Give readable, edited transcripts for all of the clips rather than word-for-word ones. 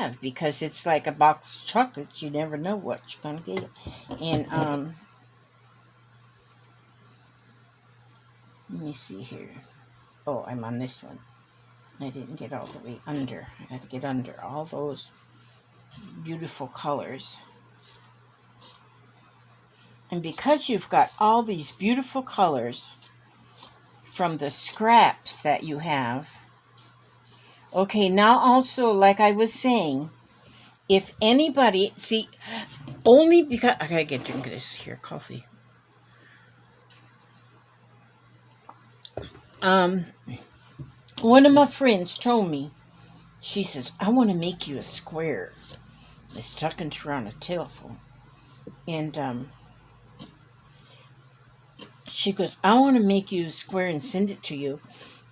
have, because it's like a box of chocolates. You never know what you're going to get. And, let me see here. Oh, I'm on this one. I didn't get all the way under. I had to get under all those beautiful colors. And because you've got all these beautiful colors from the scraps that you have, okay, now also, like I was saying, if anybody, see, only because, I gotta get drink of this here, coffee. One of my friends told me, she says, I want to make you a square. It's talking to her on a telephone. And, she goes, I want to make you a square and send it to you.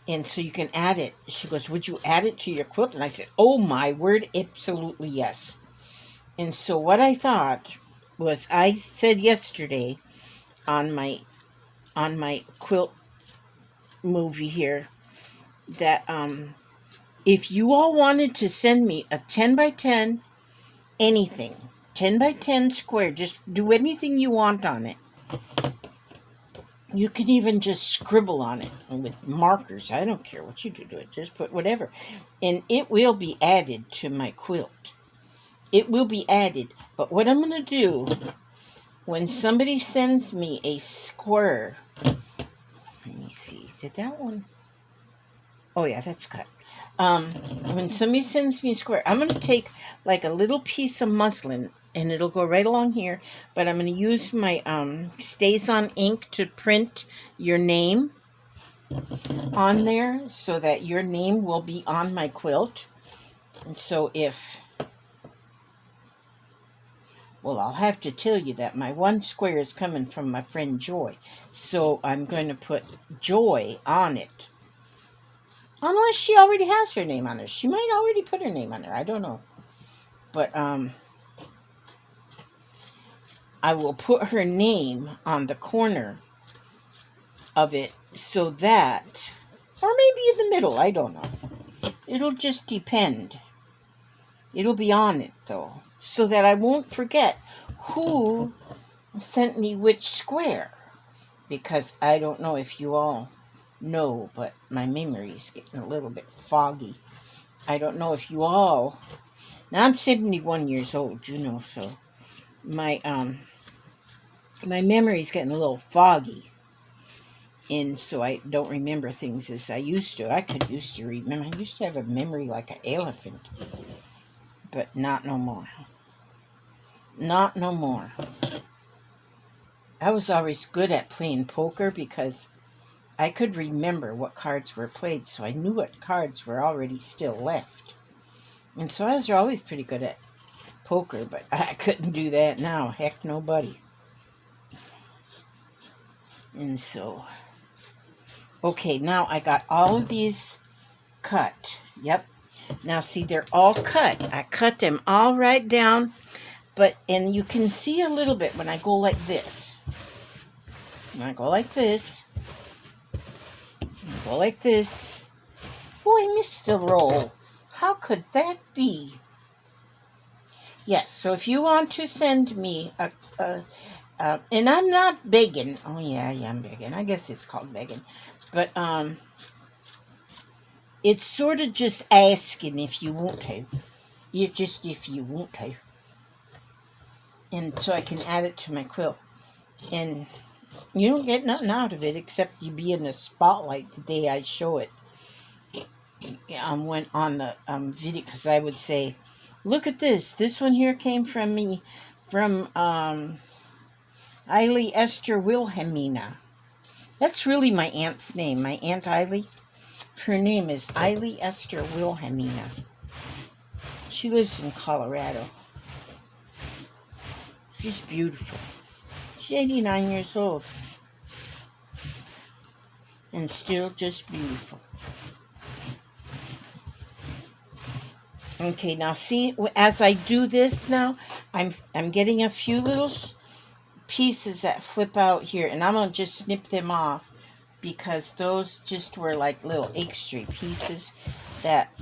And so you can add it. She goes, would you add it to your quilt? And I said, oh my word, absolutely yes. And so what I thought was, I said yesterday on my quilt movie here that if you all wanted to send me a 10 by 10 anything, 10 by 10 square, just do anything you want on it. You can even just scribble on it with markers. I don't care what you do to it. Just put whatever. And it will be added to my quilt. It will be added. But what I'm going to do, when somebody sends me a square, let me see, did that one? Oh yeah, that's cut. When somebody sends me a square, I'm going to take like a little piece of muslin, and it'll go right along here, but I'm going to use my Stays On ink to print your name on there so that your name will be on my quilt. And so I'll have to tell you that my one square is coming from my friend Joy. So I'm going to put Joy on it. Unless she already has her name on there. She might already put her name on there. I don't know. But I will put her name on the corner of it so that, or maybe in the middle, I don't know. It'll just depend. It'll be on it, though, so that I won't forget who sent me which square. Because I don't know if you all know, but my memory is getting a little bit foggy. I don't know if you all... Now, I'm 71 years old, you know, so my memory's getting a little foggy. And so I don't remember things as I used to. I used to remember. I used to have a memory like an elephant. But not no more. Not no more. I was always good at playing poker because I could remember what cards were played, so I knew what cards were already still left. And so I was always pretty good at poker, but I couldn't do that now. Heck, nobody. And so, okay, now I got all of these cut. Yep. Now, see, they're all cut. I cut them all right down, and you can see a little bit when I go like this. When I go like this, go like this. Oh, I missed the roll. How could that be? Yes, so if you want to send me and I'm not begging. Oh, yeah, I'm begging. I guess it's called begging. But, it's sort of just asking if you want to. If you want to. And so I can add it to my quilt. And you don't get nothing out of it except you be in the spotlight the day I show it. Went on the video, because I would say, look at this. This one here came from me, from Eily Esther Wilhelmina. That's really my aunt's name. My Aunt Eily. Her name is Eily Esther Wilhelmina. She lives in Colorado. She's beautiful. She's 89 years old. And still just beautiful. Okay, now see, as I do this now, I'm getting a few little pieces that flip out here, and I'm going to just snip them off, because those just were like little extra pieces that,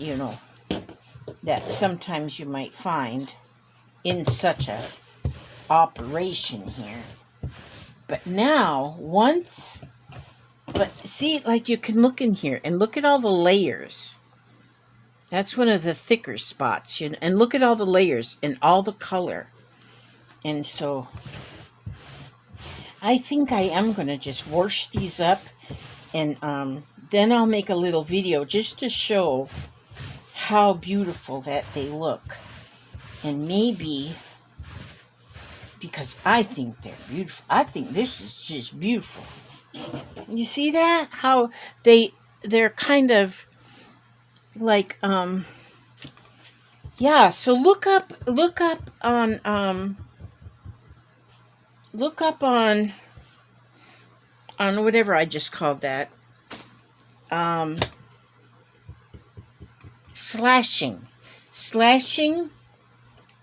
that sometimes you might find in such a operation here. But now, but see, like you can look in here and look at all the layers. That's one of the thicker spots, and look at all the layers and all the color. And so I think I am going to just wash these up, and then I'll make a little video just to show how beautiful that they look. And maybe, because I think they're beautiful, I think this is just beautiful. You see that? How they're kind of like yeah, so look up on whatever I just called that. Slashing.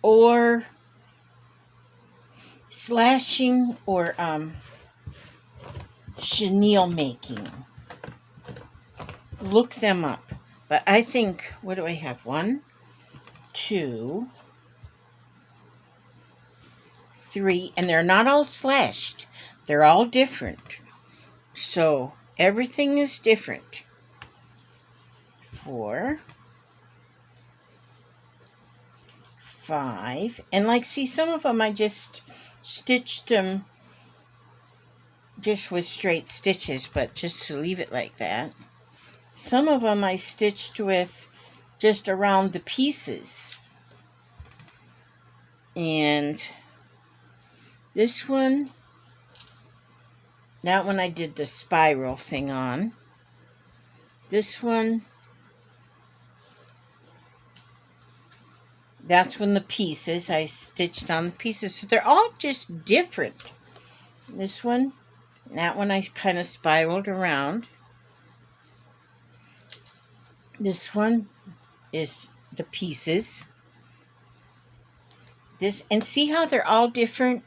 Or chenille making. Look them up. But I think, what do I have? 1, 2, 3, and they're not all slashed. They're all different. So everything is different. 4, 5, and like, see, some of them I just stitched them just with straight stitches, but just to leave it like that. Some of them I stitched with just around the pieces. And this one, that one I did the spiral thing on. This one, that's when the pieces, I stitched on the pieces. So they're all just different. This one, that one I kind of spiraled around. This one is the pieces. This, and see how they're all different?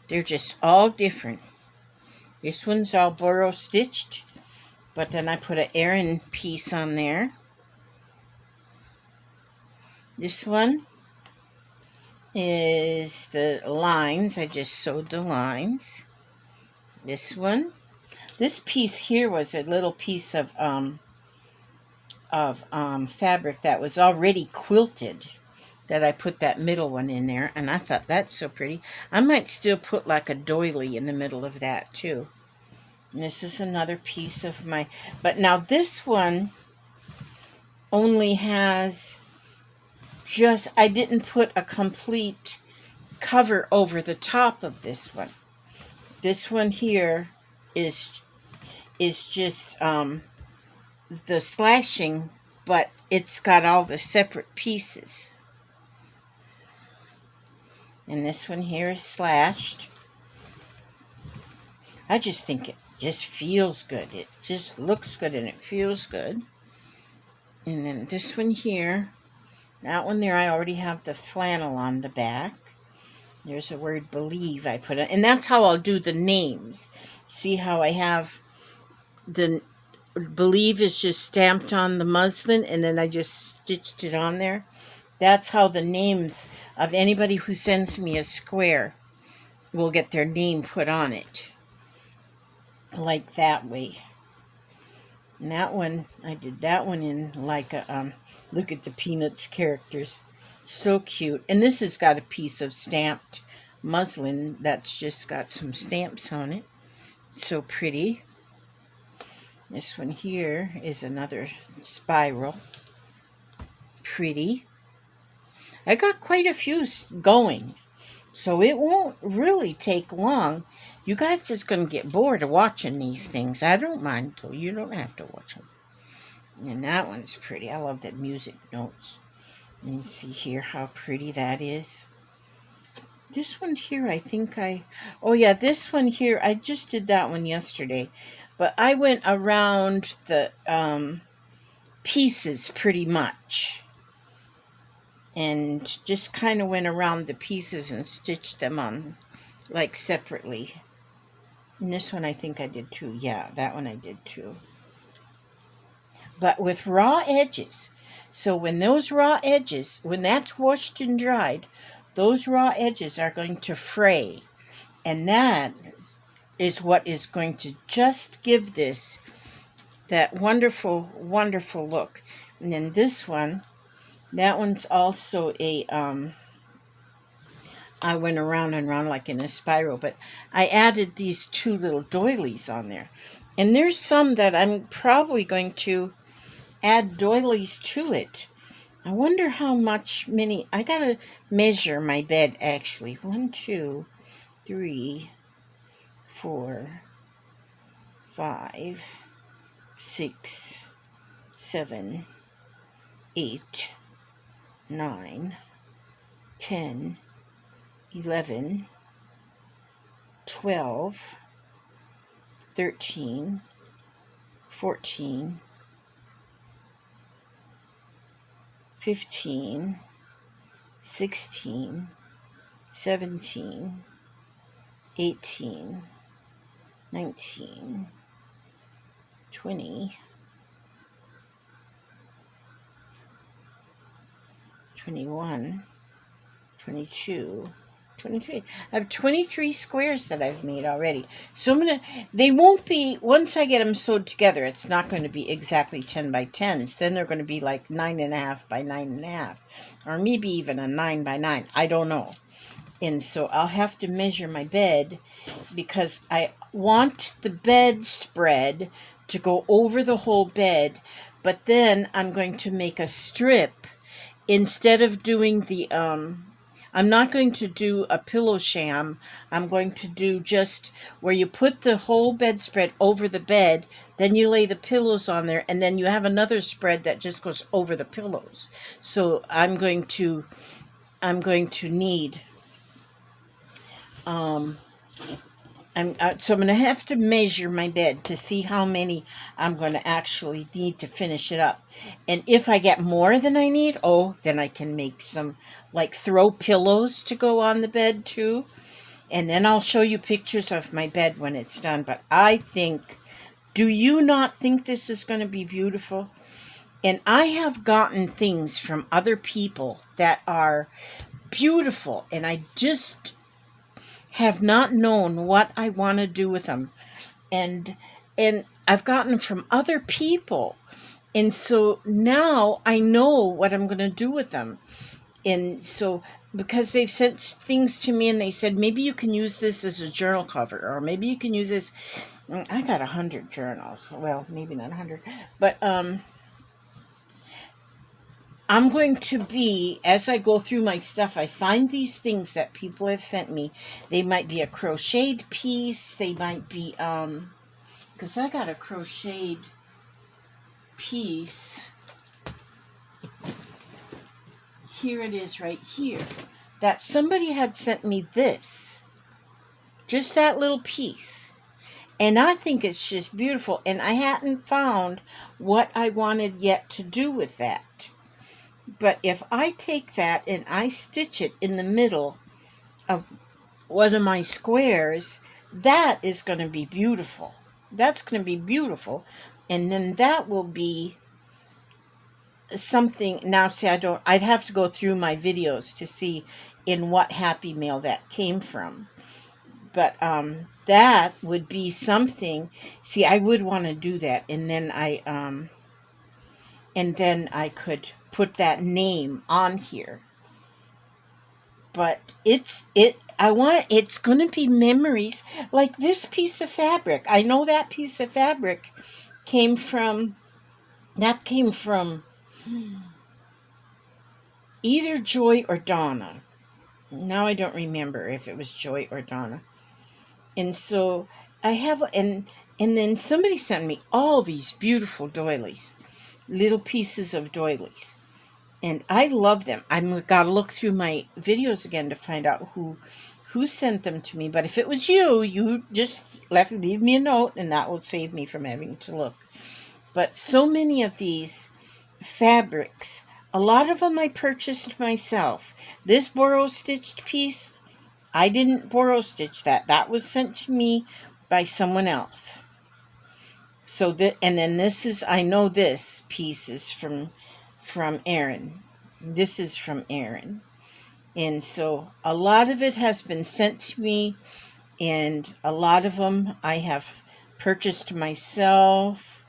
They're just all different. This one's all burrow stitched, but then I put an Aran piece on there. This one is the lines. I just sewed the lines. This one, this piece here was a little piece of fabric that was already quilted, that I put that middle one in there, and I thought that's so pretty. I might still put like a doily in the middle of that too. And this is another piece of my, but now this one only has just, I didn't put a complete cover over the top of this one. This one here is just the slashing, but it's got all the separate pieces. And this one here is slashed. I just think it just feels good. It just looks good and it feels good. And then this one here, that one there, I already have the flannel on the back. There's a word believe I put it, and that's how I'll do the names. See how I have the believe is just stamped on the muslin, and then I just stitched it on there. That's how the names of anybody who sends me a square will get their name put on it. Like that way. And that one, I did that one in like a, look at the Peanuts characters. So cute. And this has got a piece of stamped muslin that's just got some stamps on it. So pretty. This one here is another spiral. Pretty. I got quite a few going, so it won't really take long. You guys just going to get bored of watching these things. I don't mind, though. You don't have to watch them. And that one's pretty. I love that music notes. And see here how pretty that is. This one here, I think oh yeah, this one here, I just did that one yesterday. But I went around the pieces pretty much. And just kind of went around the pieces and stitched them on, like, separately. And this one I think I did too. Yeah, that one I did too. But with raw edges. So when those raw edges, when that's washed and dried, those raw edges are going to fray. And that is what is going to just give this that wonderful, wonderful look. And then this one, that one's also a, I went around and around like in a spiral, but I added these two little doilies on there. And there's some that I'm probably going to add doilies to it. I wonder how much many, I gotta measure my bed actually. 1, 2, 3, 4, 5, 6, 7, 8, 9, 10, 11, 12, 13, 14, 15, 16, 17, 18, 19, 20, 21, 22, 23. I have 23 squares that I've made already. So I'm going to, they won't be, once I get them sewed together, it's not going to be exactly 10 by 10s. Then they're going to be like 9.5 by 9.5. Or maybe even a 9 by 9. I don't know. And so I'll have to measure my bed because I want the bed spread to go over the whole bed. But then I'm going to make a strip instead of doing the, I'm not going to do a pillow sham. I'm going to do just where you put the whole bedspread over the bed, then you lay the pillows on there, and then you have another spread that just goes over the pillows. So I'm going to need, so I'm going to have to measure my bed to see how many I'm going to actually need to finish it up. And if I get more than I need, then I can make some, like throw pillows to go on the bed too. And then I'll show you pictures of my bed when it's done. But I think, do you not think this is going to be beautiful? And I have gotten things from other people that are beautiful, and I just have not known what I want to do with them. And I've gotten them from other people. And so now I know what I'm going to do with them. And so because they've sent things to me and they said, maybe you can use this as a journal cover, or maybe you can use this. I got 100 journals. Well, maybe not 100, but I'm going to be, as I go through my stuff, I find these things that people have sent me. They might be a crocheted piece. They might be, because I got a crocheted piece. Here it is right here. That somebody had sent me this. Just that little piece. And I think it's just beautiful. And I hadn't found what I wanted yet to do with that. But if I take that and I stitch it in the middle of one of my squares, that is going to be beautiful. That's going to be beautiful. And then that will be something. Now, see, I'd have to go through my videos to see in what Happy Mail that came from. But that would be something. See, I would want to do that. And then I could put that name on here. But it's going to be memories like this piece of fabric. I know that piece of fabric came from either Joy or Donna. Now I don't remember if it was Joy or Donna. And so I have, and then somebody sent me all these beautiful doilies, little pieces of doilies. And I love them. I've got to look through my videos again to find out who sent them to me. But if it was you just leave me a note, and that will save me from having to look. But so many of these fabrics, a lot of them I purchased myself. This borrow stitched piece, I didn't borrow stitch that. That was sent to me by someone else. So and then this is, I know this piece is from from Aaron. This is from Aaron. And so a lot of it has been sent to me, and a lot of them I have purchased myself.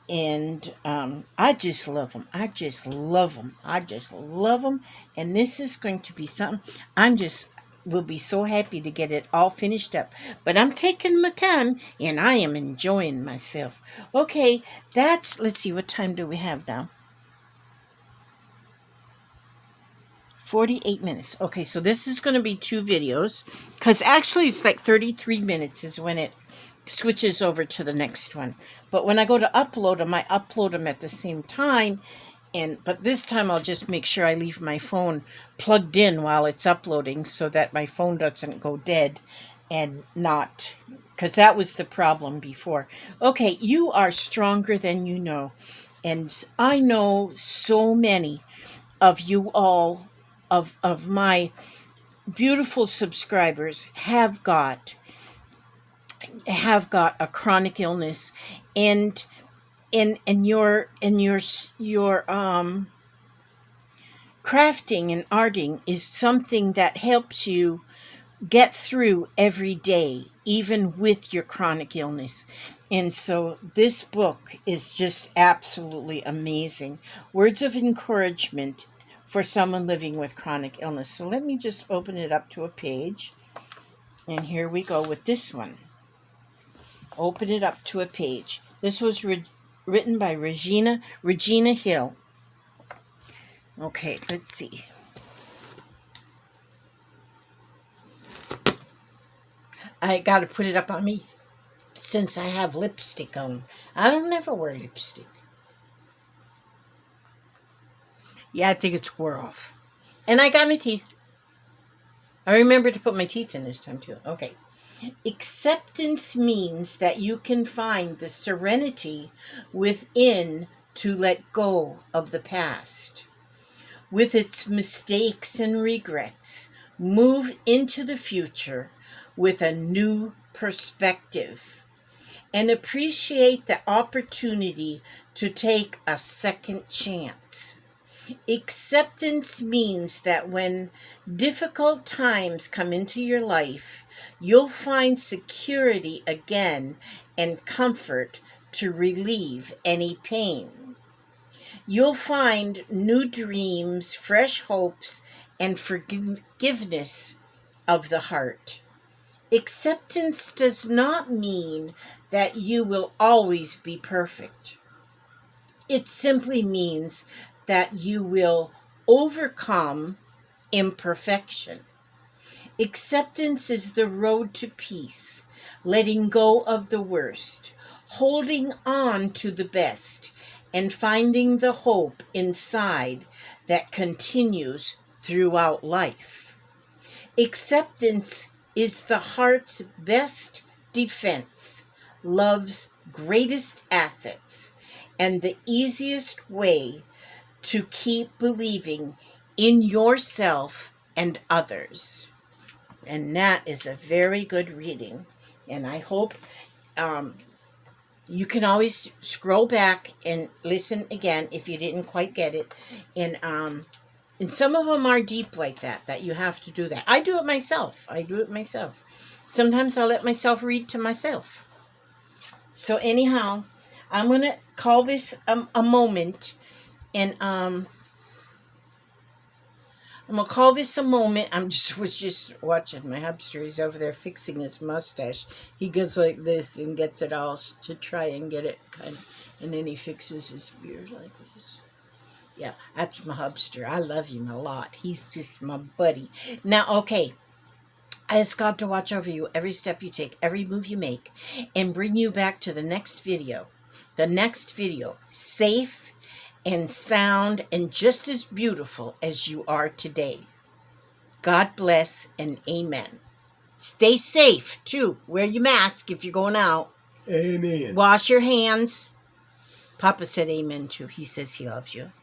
And I just love them. I just love them. I just love them. And this is going to be something will be so happy to get it all finished up. But I'm taking my time and I am enjoying myself. Okay, let's see, what time do we have now? 48 minutes. Okay, so this is going to be 2 videos, because actually it's like 33 minutes is when it switches over to the next one. But when I go to upload them, I upload them at the same time. But this time I'll just make sure I leave my phone plugged in while it's uploading so that my phone doesn't go dead, and not, because that was the problem before. Okay, you are stronger than you know. And I know so many of you all, of my beautiful subscribers, have got a chronic illness, and your crafting and arting is something that helps you get through every day, even with your chronic illness. And so this book is just absolutely amazing. Words of encouragement for someone living with chronic illness. So let me just open it up to a page. And here we go with this one. Open it up to a page. This was written by Regina Hill. Okay, let's see. I got to put it up on me since I have lipstick on. I don't never wear lipstick. Yeah, I think it's wore off. And I got my teeth. I remember to put my teeth in this time too. Okay. Acceptance means that you can find the serenity within to let go of the past, with its mistakes and regrets. Move into the future with a new perspective and appreciate the opportunity to take a second chance. Acceptance means that when difficult times come into your life, you'll find security again and comfort to relieve any pain. You'll find new dreams, fresh hopes, and forgiveness of the heart. Acceptance does not mean that you will always be perfect. It simply means that you will overcome imperfection. Acceptance is the road to peace, letting go of the worst, holding on to the best, and finding the hope inside that continues throughout life. Acceptance is the heart's best defense, love's greatest assets, and the easiest way to keep believing in yourself and others. And that is a very good reading. And I hope you can always scroll back and listen again if you didn't quite get it. And some of them are deep like that you have to do that. I do it myself. Sometimes I'll let myself read to myself. So anyhow, I'm going to call this a moment. And I'm gonna call this a moment. Was just watching my hamster. He's over there fixing his mustache. He goes like this and gets it all to try and get it kind of, and then he fixes his beard like this. Yeah, that's my hamster. I love him a lot. He's just my buddy. Now, okay, I ask God to watch over you every step you take, every move you make, and bring you back to the next video. The next video, safe and sound and just as beautiful as you are today. God bless and amen. Stay safe too. Wear your mask if you're going out. Amen. Wash your hands. Papa said amen too. He says he loves you.